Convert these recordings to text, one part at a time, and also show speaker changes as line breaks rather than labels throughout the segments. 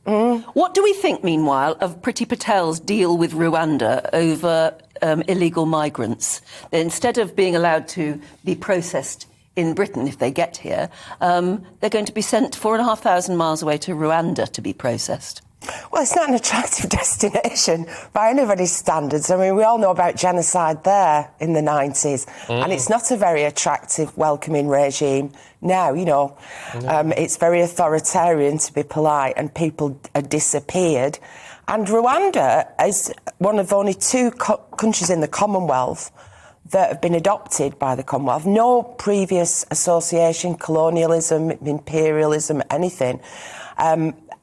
What do we think, meanwhile, of Priti Patel's deal with Rwanda over illegal migrants? Instead of being allowed to be processed in Britain if they get here, they're going to be sent 4,500 miles away to Rwanda to be processed.
Well, it's not an attractive destination by anybody's standards. I mean, we all know about genocide there in the 90s, and it's not a very attractive, welcoming regime now, you know. It's very authoritarian, to be polite, and people are disappeared. And Rwanda is one of only two countries in the Commonwealth that have been adopted by the Commonwealth. No previous association, colonialism, imperialism, anything.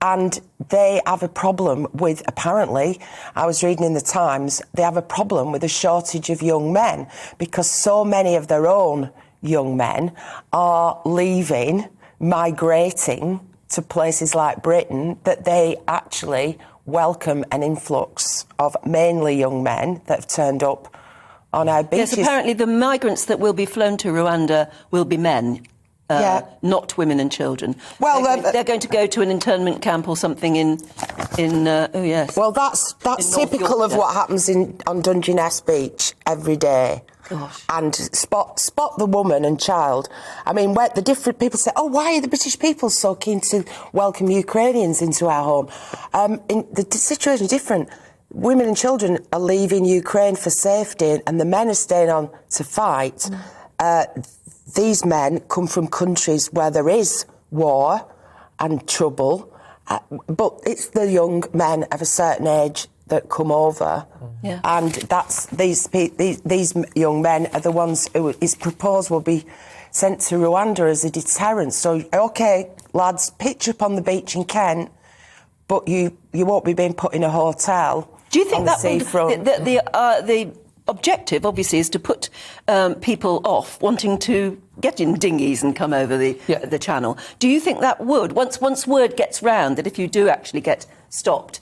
And they have a problem with, apparently, I was reading in the Times, they have a problem with a shortage of young men because so many of their own young men are leaving, migrating to places like Britain, that they actually welcome an influx of mainly young men that have turned up on our beaches.
Yes, apparently the migrants that will be flown to Rwanda will be men. Not women and children. Well, they're going to go to an internment camp or something in oh yes.
Well, that's typical of what happens on Dungeness Beach every day.
Gosh.
And spot the woman and child. I mean, where the different people say, "Oh, why are the British people so keen to welcome Ukrainians into our home?" The situation is different. Women and children are leaving Ukraine for safety, and the men are staying on to fight. These men come from countries where there is war and trouble, but it's the young men of a certain age that come over, and that's these young men are the ones who is proposed will be sent to Rwanda as a deterrent. So, OK, lads, pitch up on the beach in Kent, but you won't be being put in a hotel.
Do you think that
the
objective, obviously, is to put people off wanting to get in dinghies and come over the channel? Do you think that would, once word gets round that if you do actually get stopped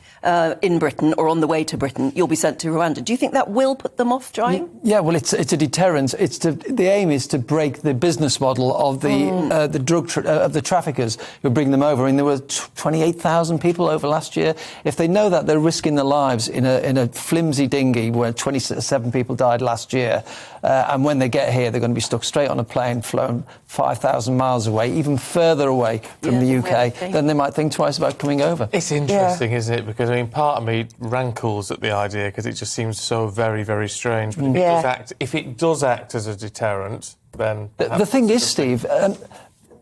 in Britain or on the way to Britain, you'll be sent to Rwanda, do you think that will put them off trying?
Yeah, well, it's a deterrent. The aim is to break the business model of the traffickers who bring them over. I mean, there were 28,000 people over last year. If they know that they're risking their lives in a flimsy dinghy where 27 people died last year, and when they get here, they're going to be stuck straight on a plane, flown 5,000 miles away, even further away from the UK, then they might think twice about coming over.
It's interesting, isn't it? Because, I mean, part of me rankles at the idea because it just seems so very, very strange. But if it does act as a deterrent, then...
The thing is, Steve,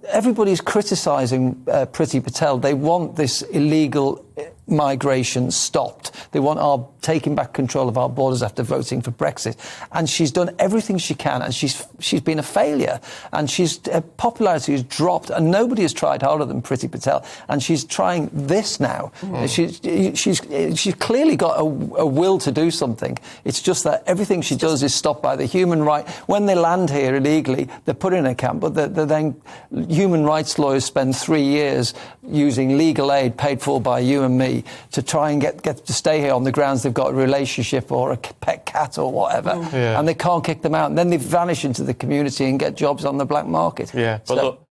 everybody's criticising Priti Patel. They want this illegal migration stopped. They want taking back control of our borders after voting for Brexit. And she's done everything she can, and she's been a failure. And her popularity has dropped, and nobody has tried harder than Priti Patel. And she's trying this now. She's clearly got a will to do something. It's just that everything she does is stopped by the human right. When they land here illegally, they're put in a camp, but then human rights lawyers spend 3 years using legal aid paid for by you and me to try and get to stay here on the grounds they've got a relationship or a pet cat or whatever, and they can't kick them out. And then they vanish into the community and get jobs on the black market.
Yeah, but look,